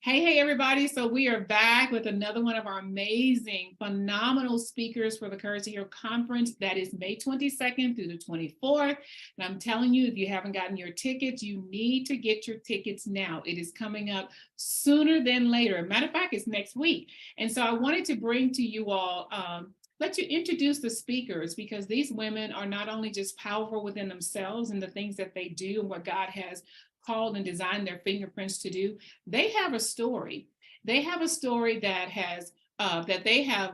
Hey, everybody. So we are back with another one of our amazing, phenomenal speakers for the Courage2Heal conference. That is May 22nd through the 24th. And I'm telling you, if you haven't gotten your tickets, you need to get your tickets now. It is coming up sooner than later. Matter of fact, it's next week. And so I wanted to bring to you all, let you introduce the speakers, because these women are not only just powerful within themselves and the things that they do and what God has called and designed their fingerprints to do. They have a story. They have a story that has that they have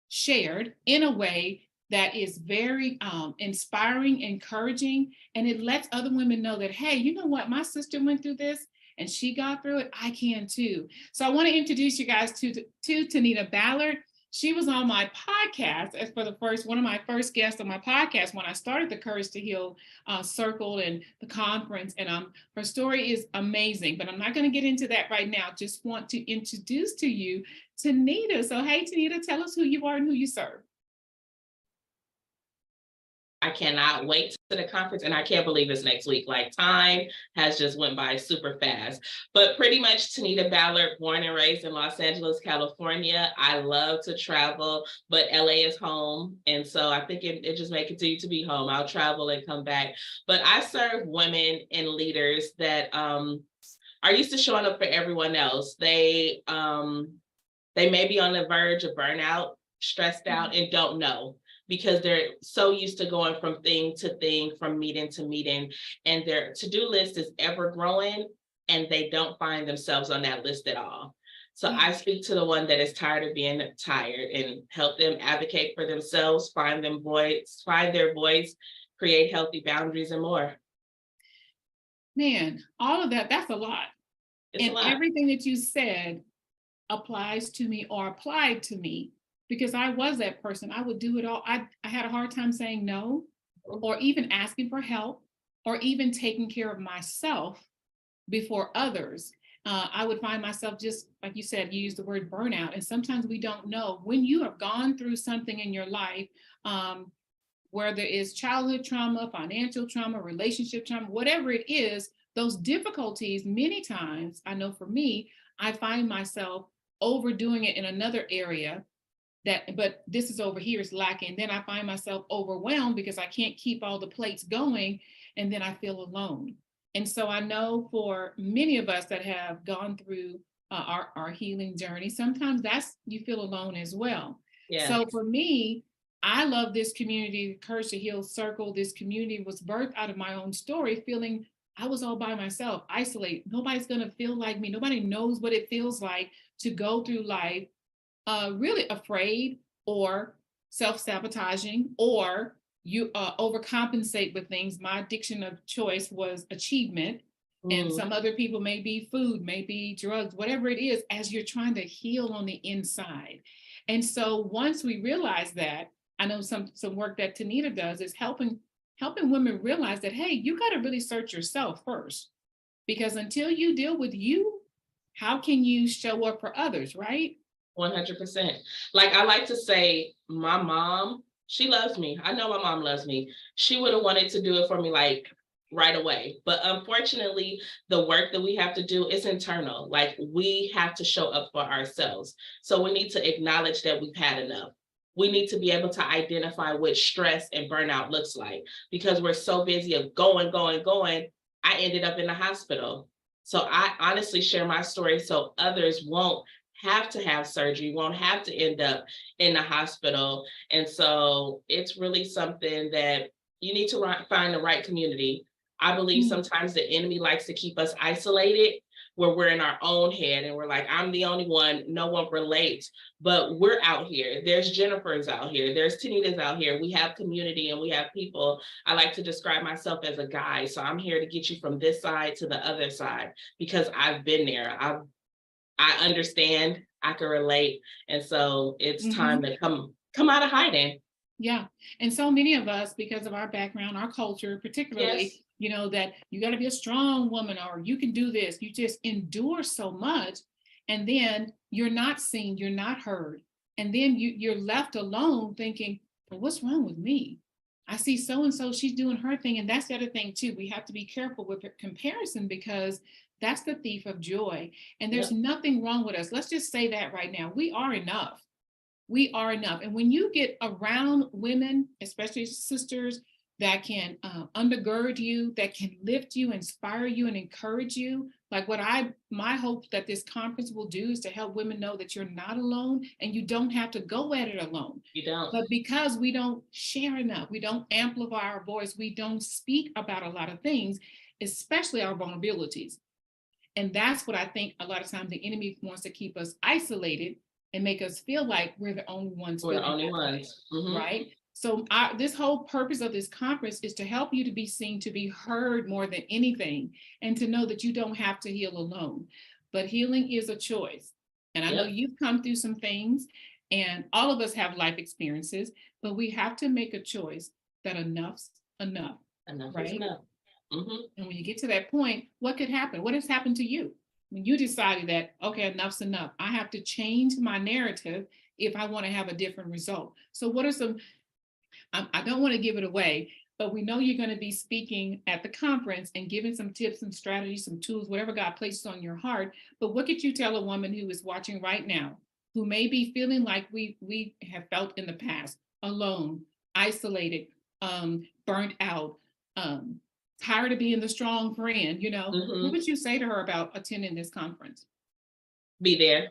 shared in a way that is very inspiring, encouraging, and it lets other women know that, hey, you know what, my sister went through this and she got through it, I can too. So I want to introduce you guys to TeNita Ballard. She was on my podcast as for the one of my first guests on my podcast when I started the Courage2Heal circle and the conference. And her story is amazing, but I'm not going to get into that right now. Just want to introduce to you TeNita. So hey, TeNita, tell us who you are and who you serve. I cannot wait to the conference, and I can't believe it's next week. Like, time has just went by super fast. But pretty much TeNita Ballard, born and raised in Los Angeles, California. I love to travel, but LA is home. And so I think it just may continue to be home. I'll travel and come back. But I serve women and leaders that are used to showing up for everyone else. They may be on the verge of burnout, stressed out, and don't know, because they're so used to going from thing to thing, from meeting to meeting, and their to-do list is ever growing, and they don't find themselves on that list at all. So I speak to the one that is tired of being tired and help them advocate for themselves, find their voice, create healthy boundaries, and more. Man, all of that's a lot. It's a lot. Everything that you said applies to me or applied to me, because I was that person. I would do it all. I had a hard time saying no, or even asking for help, or even taking care of myself before others. I would find myself, just like you said, you used the word burnout. And sometimes we don't know when you have gone through something in your life, where there is childhood trauma, financial trauma, relationship trauma, whatever it is, those difficulties, many times, I know for me, I find myself overdoing it in another area, but this is over here is lacking. Then I find myself overwhelmed because I can't keep all the plates going, and then I feel alone. And so I know for many of us that have gone through our healing journey, sometimes you feel alone as well. Yeah. So for me, I love this community, Courage2Heal Circle. This community was birthed out of my own story, feeling I was all by myself, isolated. Nobody's going to feel like me. Nobody knows what it feels like to go through life really afraid or self-sabotaging, or you overcompensate with things. My addiction of choice was achievement. And some other people may be food, maybe drugs, whatever it is, as you're trying to heal on the inside. And so once we realize that, I know some work that TeNita does is helping women realize that, hey, you got to really search yourself first, because until you deal with you, how can you show up for others, right? 100%. Like I like to say, my mom, she loves me. I know my mom loves me. She would have wanted to do it for me like right away. But unfortunately, the work that we have to do is internal. Like, we have to show up for ourselves. So we need to acknowledge that we've had enough. We need to be able to identify what stress and burnout looks like, because we're so busy of going. I ended up in the hospital. So I honestly share my story so others won't have to have surgery, won't have to end up in the hospital. And so it's really something that you need to find the right community. I believe sometimes the enemy likes to keep us isolated, where we're in our own head and we're like, I'm the only one, no one relates. But we're out here. There's Jennifer's out here. There's TeNita's out here. We have community and we have people. I like to describe myself as a guide. So I'm here to get you from this side to the other side, because I've been there. I understand, I can relate. And so it's time to come out of hiding. Yeah. And so many of us, because of our background, our culture, particularly, you know, that you got to be a strong woman, or you can do this. You just endure so much. And then you're not seen, you're not heard. And then you're left alone thinking, well, what's wrong with me? I see so-and-so, she's doing her thing. And that's the other thing too. We have to be careful with comparison, because That's the thief of joy. And Yep. there's nothing wrong with us. Let's just say that right now. We are enough. We are enough. And when you get around women, especially sisters, that can undergird you, that can lift you, inspire you, and encourage you, like my hope that this conference will do is to help women know that you're not alone and you don't have to go at it alone. You don't. But because we don't share enough, we don't amplify our voice, we don't speak about a lot of things, especially our vulnerabilities. And that's what I think a lot of times the enemy wants to keep us isolated and make us feel like we're the only ones. We're the feeling only that way, ones. Mm-hmm. right? So this whole purpose of this conference is to help you to be seen, to be heard more than anything, and to know that you don't have to heal alone. But healing is a choice. And I know Yep. you've come through some things, and all of us have life experiences, but we have to make a choice that enough's enough. Enough is Right? enough. Mm-hmm. And when you get to that point, what could happen? What has happened to you? When you decided that, okay, enough's enough, I have to change my narrative if I want to have a different result. So what are some, I don't want to give it away, but we know you're going to be speaking at the conference and giving some tips and strategies, some tools, whatever God places on your heart. But what could you tell a woman who is watching right now, who may be feeling like we have felt in the past, alone, isolated, burnt out, tired of being the strong friend, Mm-hmm. what would you say to her about attending this conference? Be there.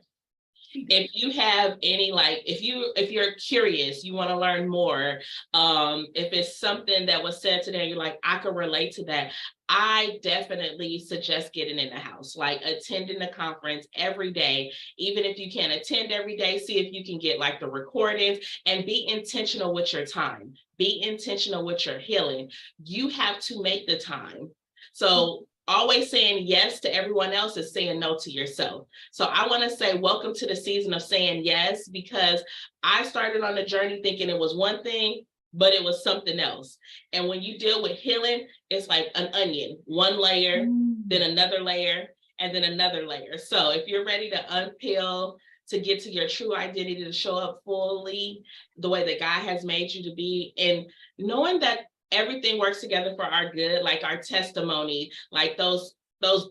If you have any, like, if you're curious, you want to learn more, if it's something that was said today, you're like, I could relate to that, I definitely suggest getting in the house, like attending the conference every day. Even if you can't attend every day, see if you can get like the recordings, and be intentional with your time. Be intentional with your healing. You have to make the time. So always saying yes to everyone else is saying no to yourself. So I want to say welcome to the season of saying yes, because I started on the journey thinking it was one thing, but it was something else. And when you deal with healing, it's like an onion, one layer, then another layer, and then another layer. So if you're ready to unpeel, to get to your true identity, to show up fully the way that God has made you to be, and knowing that everything works together for our good, like our testimony, like those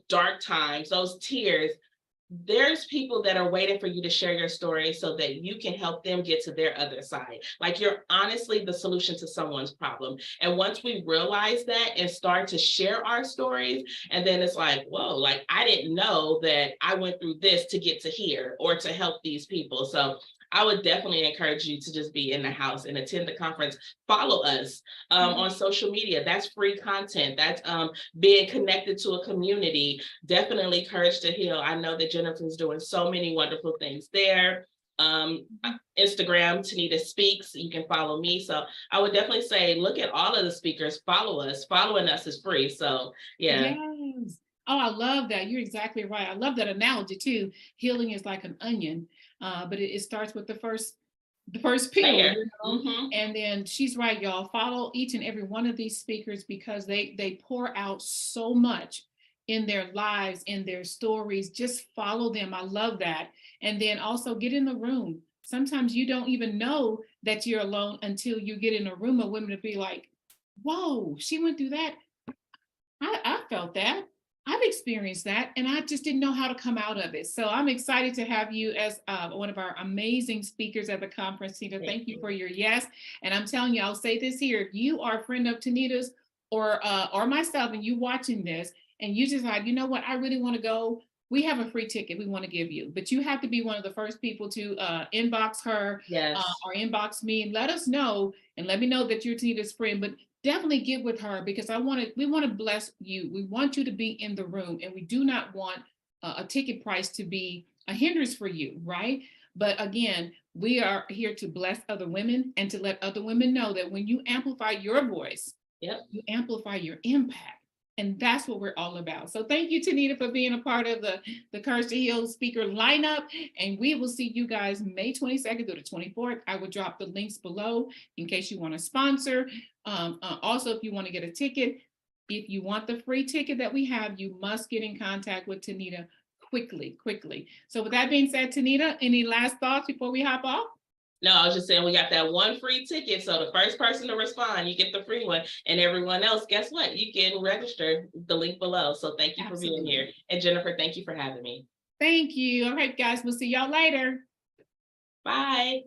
dark times, those tears, there's people that are waiting for you to share your story so that you can help them get to their other side. Like, you're honestly the solution to someone's problem. And once we realize that and start to share our stories, and then it's like, whoa, like I didn't know that I went through this to get to here or to help these people. So I would definitely encourage you to just be in the house and attend the conference. Follow us on social media. That's free content. That's being connected to a community. Definitely Courage2Heal. I know that Jennifer's doing so many wonderful things there. Instagram, TeNita Speaks. You can follow me. So I would definitely say, look at all of the speakers. Follow us. Following us is free. So yeah. Yes. Oh, I love that. You're exactly right. I love that analogy too. Healing is like an onion, but it starts with the first peel, And then she's right, y'all. Follow each and every one of these speakers, because they pour out so much in their lives, in their stories. Just follow them. I love that. And then also get in the room. Sometimes you don't even know that you're alone until you get in a room of women to be like, whoa, she went through that. I felt that. I've experienced that, and I just didn't know how to come out of it. So I'm excited to have you as one of our amazing speakers at the conference, TeNita. Thank you for your yes. And I'm telling you, I'll say this here: if you are a friend of TeNita's or myself, and you watching this, and you decide, you know what, I really want to go, we have a free ticket we want to give you. But you have to be one of the first people to inbox her or inbox me and let us know, and let me know that you're TeNita's friend. But definitely get with her, because we want to bless you. We want you to be in the room, and we do not want a ticket price to be a hindrance for you, right? But again, we are here to bless other women and to let other women know that when you amplify your voice, you amplify your impact. And that's what we're all about. So thank you, TeNita, for being a part of the Courage2Heal speaker lineup. And we will see you guys May 22nd through the 24th. I will drop the links below in case you want to sponsor. Also, if you want to get a ticket, if you want the free ticket that we have, you must get in contact with TeNita quickly. So with that being said, TeNita, any last thoughts before we hop off? No, I was just saying we got that one free ticket. So the first person to respond, you get the free one. And everyone else, guess what? You can register the link below. So thank you for being here. And Jennifer, thank you for having me. Thank you. All right, guys, we'll see y'all later. Bye.